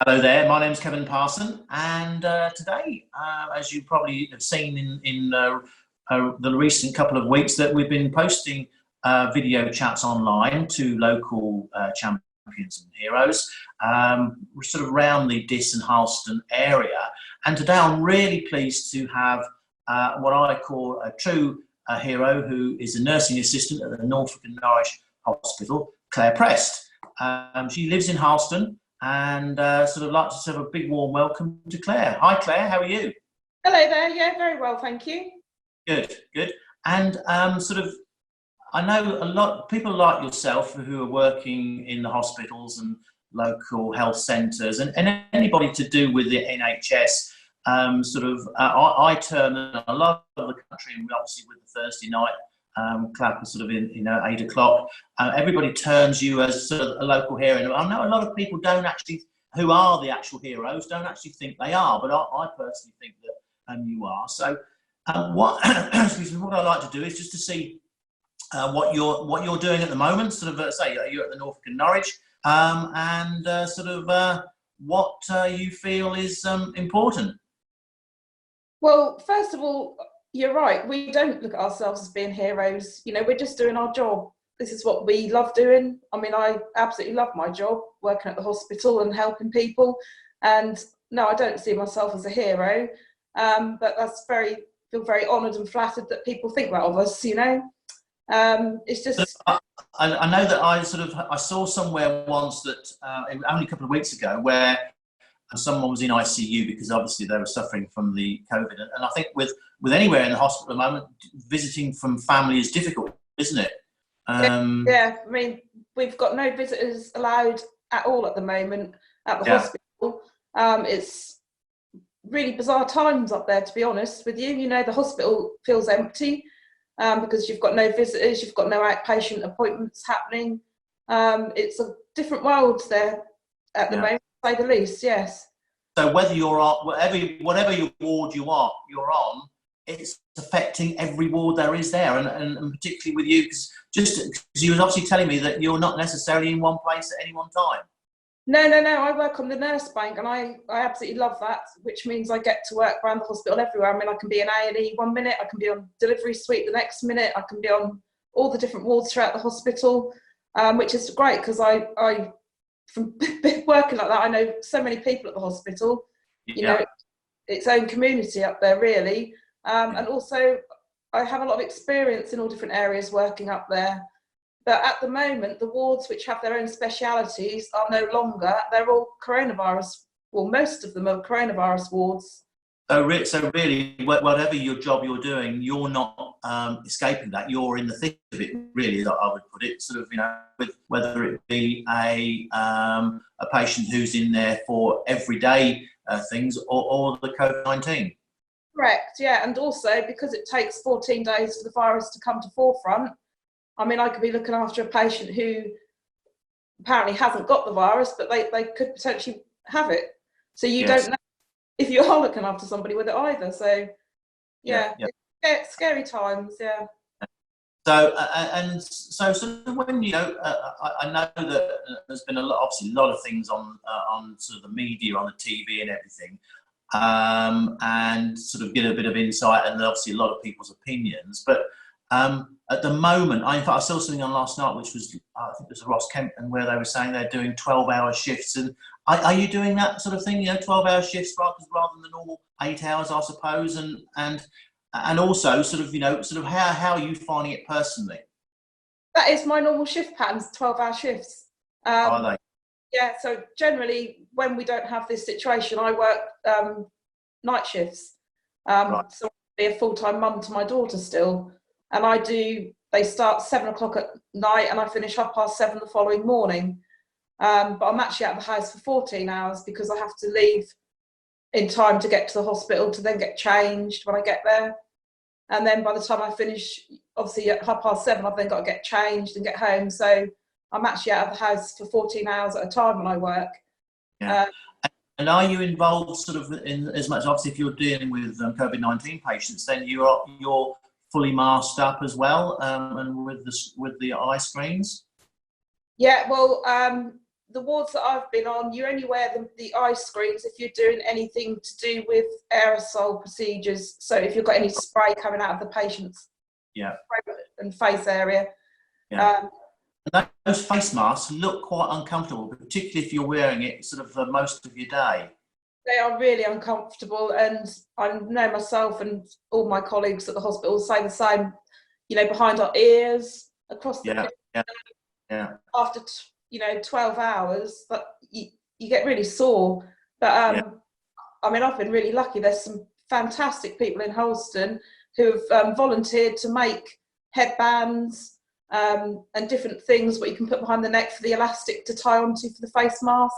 Hello there, my name's Kevin Parson, and today, as you probably have seen in the recent couple of weeks, that we've been posting video chats online to local champions and heroes, we're sort of around the Diss and Harleston area. And today I'm really pleased to have what I call a true hero, who is a nursing assistant at the Norfolk Norwich Hospital, Claire Prest. She lives in Harleston, and sort of like to have a big warm welcome to Claire. Hi Claire, how are you? Hello there, yeah, very well, thank you. Good, good. And I know a lot of people like yourself who are working in the hospitals and local health centres, and anybody to do with the NHS. I turn a lot of the country, and we obviously with the Thursday night clap sort of in 8 o'clock. Everybody turns you as sort of a local hero. And I know a lot of people don't actually, who are the actual heroes, don't actually think they are, but I personally think that you are. So what excuse me, what I like to do is just to see what you're doing at the moment. Sort of say you're at the Norfolk and Norwich, and what you feel is important. Well, first of all, you're right, we don't look at ourselves as being heroes. You know, we're just doing our job. This is what we love doing. I mean, I absolutely love my job, working at the hospital and helping people. And no, I don't see myself as a hero, but feel very honoured and flattered that people think that of us, you know. It's just... I know that I saw somewhere once that only a couple of weeks ago where someone was in ICU because obviously they were suffering from the COVID. And I think with anywhere in the hospital at the moment, visiting from family is difficult, isn't it? Yeah, I mean, we've got no visitors allowed at all at the moment at the hospital. It's really bizarre times up there, to be honest with you. You know, the hospital feels empty because you've got no visitors, you've got no outpatient appointments happening. It's a different world there at the moment, to say the least, yes. So whether you're on, whatever your ward you're on, it's affecting every ward there is there, and particularly with you, because you were obviously telling me that you're not necessarily in one place at any one time. No, I work on the nurse bank, and I absolutely love that, which means I get to work around the hospital everywhere. I mean, I can be in A&E 1 minute, I can be on delivery suite the next minute, I can be on all the different wards throughout the hospital, which is great because I from working like that, I know so many people at the hospital. You know, its own community up there, really. And also, I have a lot of experience in all different areas working up there. But at the moment, the wards which have their own specialities are no longer. They're all coronavirus. Well, most of them are coronavirus wards. So really, whatever your job you're doing, you're not escaping that. You're in the thick of it, really, I would put it. Sort of, you know, with whether it be a patient who's in there for everyday things or the COVID-19. Correct, yeah, and also because it takes 14 days for the virus to come to forefront. I mean, I could be looking after a patient who apparently hasn't got the virus, but they could potentially have it. So you don't know if you are looking after somebody with it either. So it's scary times, yeah. So so when I know that there's been obviously a lot of things on sort of the media, on the TV and everything, and sort of get a bit of insight and obviously a lot of people's opinions. But at the moment, in fact, I saw something on last night, which was I think it was Ross Kemp, and where they were saying they're doing 12-hour shifts. And are you doing that sort of thing? You know, 12-hour shifts rather than the normal 8 hours, I suppose, and also sort of how are you finding it personally? That is my normal shift patterns, 12-hour shifts. Are they? Yeah, so generally when we don't have this situation, I work night shifts. Right. So I'll be a full-time mum to my daughter still. And they start 7 o'clock at night and I finish 7:30 the following morning. But I'm actually out of the house for 14 hours because I have to leave in time to get to the hospital to then get changed when I get there. And then by the time I finish, obviously at 7:30, I've then got to get changed and get home. So I'm actually out of the house for 14 hours at a time when I work. Yeah. And are you involved sort of in as much, obviously if you're dealing with COVID-19 patients, then you're fully masked up as well, and with the eye screens? Yeah, well, the wards that I've been on, you only wear the eye screens if you're doing anything to do with aerosol procedures. So if you've got any spray coming out of the patient's throat and face area. Yeah. Those face masks look quite uncomfortable, particularly if you're wearing it sort of for most of your day. They are really uncomfortable, and I know myself and all my colleagues at the hospital say the same. You know, behind our ears, across the after 12 hours, but you get really sore. But I mean, I've been really lucky. There's some fantastic people in Harleston who have volunteered to make headbands and different things what you can put behind the neck for the elastic to tie onto for the face mask.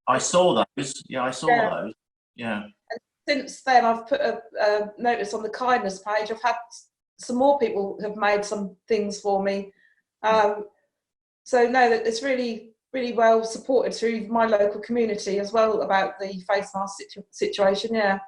I saw those. Yeah, I saw those. Yeah. And since then, I've put a notice on the kindness page. I've had some more people have made some things for me. So no, that it's really, really well supported through my local community as well about the face mask situation. Yeah.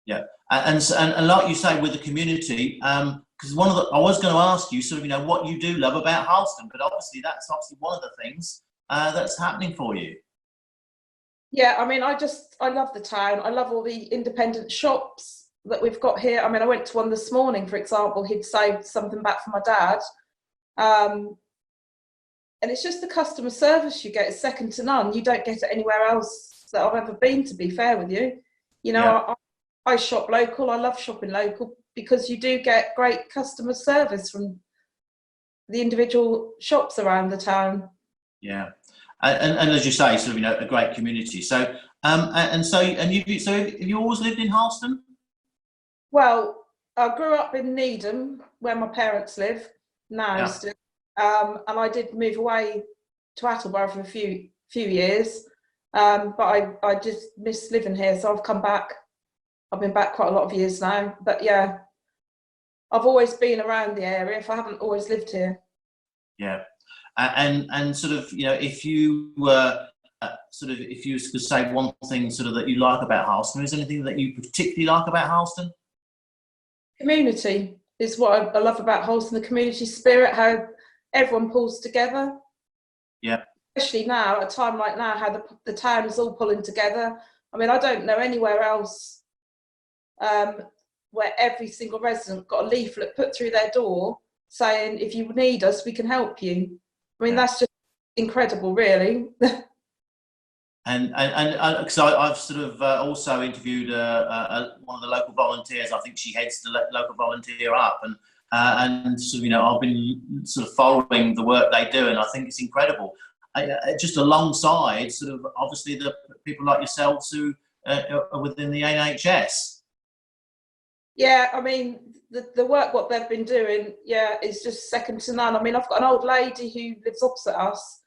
Yeah, and like you say with the community, because I was going to ask you sort of what you do love about Harleston, but obviously that's one of the things that's happening for you. Yeah, I mean, I love the town. I love all the independent shops that we've got here. I mean, I went to one this morning, for example. He'd saved something back for my dad. And it's just the customer service you get is second to none. You don't get it anywhere else that I've ever been, to be fair with you. I shop local. I love shopping local because you do get great customer service from the individual shops around the town. Yeah. And as you say, sort of, a great community. So, so have you always lived in Harleston? Well, I grew up in Needham, where my parents live now still, and I did move away to Attleborough for a few years, but I just miss living here, so I've come back. I've been back quite a lot of years now, but yeah, I've always been around the area. If I haven't always lived here. Yeah. And sort of, if you were if you could say one thing sort of that you like about Harleston, is there anything that you particularly like about Harleston? Community is what I love about Harleston, the community spirit, how everyone pulls together. Yeah. Especially now, at a time like now, how the town is all pulling together. I mean, I don't know anywhere else where every single resident got a leaflet put through their door saying, if you need us, we can help you. I mean, that's just incredible, really. And because I've sort of also interviewed one of the local volunteers. I think she heads the local volunteer up, and sort of, I've been sort of following the work they do, and I think it's incredible. Just alongside sort of obviously the people like yourselves who are within the NHS. Yeah, I mean, the work what they've been doing, is just second to none. I mean, I've got an old lady who lives opposite us.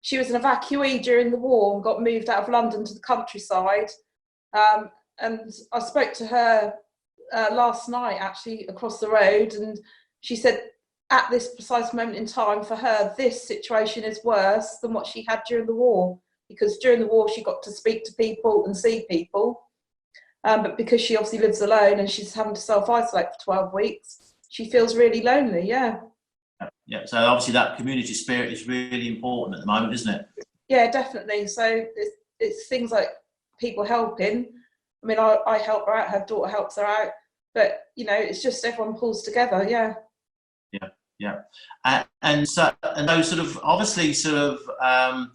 She was an evacuee during the war and got moved out of London to the countryside. And I spoke to her last night, actually, across the road, and she said at this precise moment in time, for her, this situation is worse than what she had during the war, because during the war she got to speak to people and see people. But because she obviously lives alone and she's having to self-isolate for 12 weeks, she feels really lonely, Yeah, so obviously that community spirit is really important at the moment, isn't it? Yeah, definitely. So it's things like people helping. I mean, I help her out, her daughter helps her out, but, it's just everyone pulls together, Yeah. And those sort of, obviously sort of,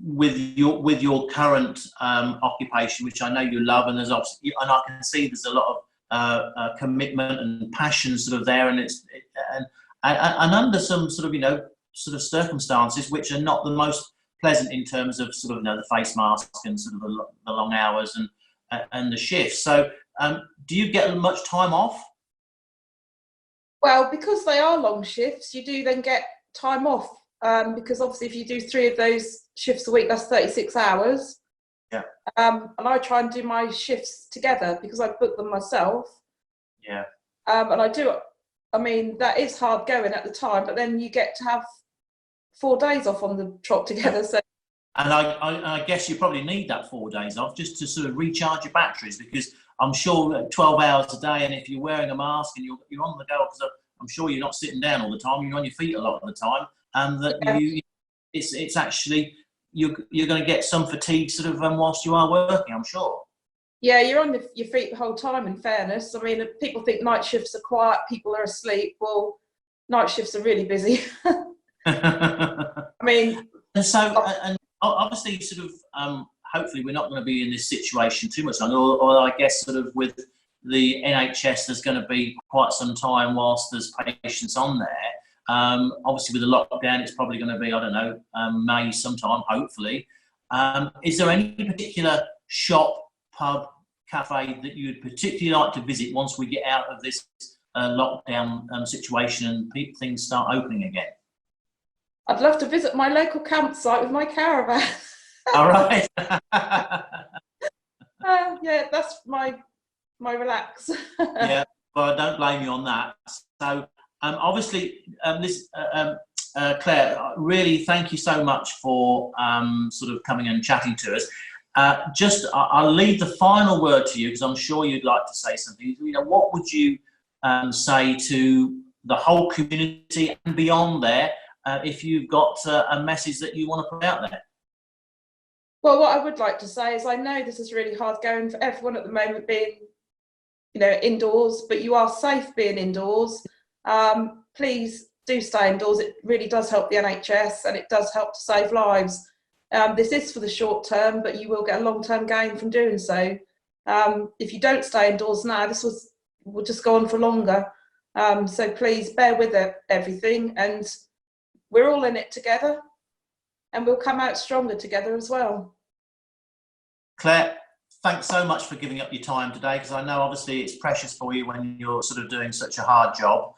with your current occupation, which I know you love, and there's obviously, and I can see there's a lot of commitment and passion sort of there, and and under some sort of sort of circumstances which are not the most pleasant in terms of sort of the face mask and sort of the long hours and the shifts. So do you get much time off? Well, because they are long shifts, you do then get time off. Because obviously if you do 3 of those shifts a week, that's 36 hours. Yeah. And I try and do my shifts together because I book them myself. Yeah. And I do, I mean, that is hard going at the time, but then you get to have 4 days off on the trot together. So. And I guess you probably need that 4 days off just to sort of recharge your batteries, because I'm sure 12 hours a day, and if you're wearing a mask and you're on the go, because I'm sure you're not sitting down all the time, you're on your feet a lot of the time. And that it's actually, you're going to get some fatigue sort of whilst you are working, I'm sure. Yeah, you're on your feet the whole time, in fairness. I mean, people think night shifts are quiet, people are asleep. Well, night shifts are really busy. I mean... And so, and obviously, sort of, hopefully we're not going to be in this situation too much longer, or I guess sort of with the NHS, there's going to be quite some time whilst there's patients on there. Obviously, with the lockdown, it's probably going to be, I don't know, May sometime, hopefully. Is there any particular shop, pub, cafe that you would particularly like to visit once we get out of this lockdown situation and things start opening again? I'd love to visit my local campsite with my caravan. All right. Yeah, that's my relax. Yeah, well, I don't blame you on that. So, obviously, Claire, really thank you so much for sort of coming and chatting to us. I'll leave the final word to you because I'm sure you'd like to say something. You know, what would you say to the whole community and beyond there if you've got a message that you want to put out there? Well, what I would like to say is I know this is really hard going for everyone at the moment being, you know, indoors, but you are safe being indoors. Please do stay indoors. It really does help the NHS and it does help to save lives. This is for the short term, but you will get a long-term gain from doing so. If you don't stay indoors now, this will just go on for longer. So please bear with everything, and we're all in it together, and we'll come out stronger together as well. Claire, thanks so much for giving up your time today, because I know obviously it's precious for you when you're sort of doing such a hard job.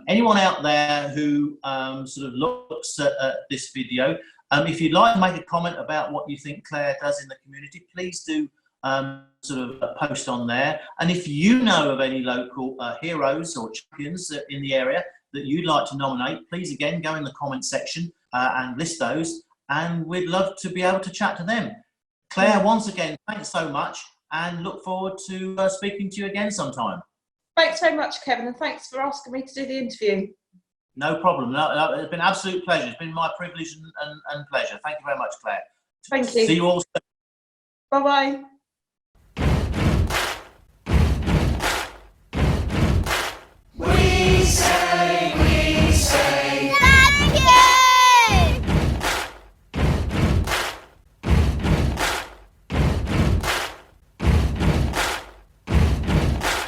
Anyone out there who sort of looks at this video, if you'd like to make a comment about what you think Claire does in the community, please do sort of post on there. And if you know of any local heroes or champions in the area that you'd like to nominate, please again go in the comment section and list those, and we'd love to be able to chat to them. Claire, once again, thanks so much, and look forward to speaking to you again sometime. Thanks very much, Kevin, and thanks for asking me to do the interview. No problem. No, it's been an absolute pleasure. It's been my privilege and pleasure. Thank you very much, Claire. Thank you. See you all soon. Bye-bye.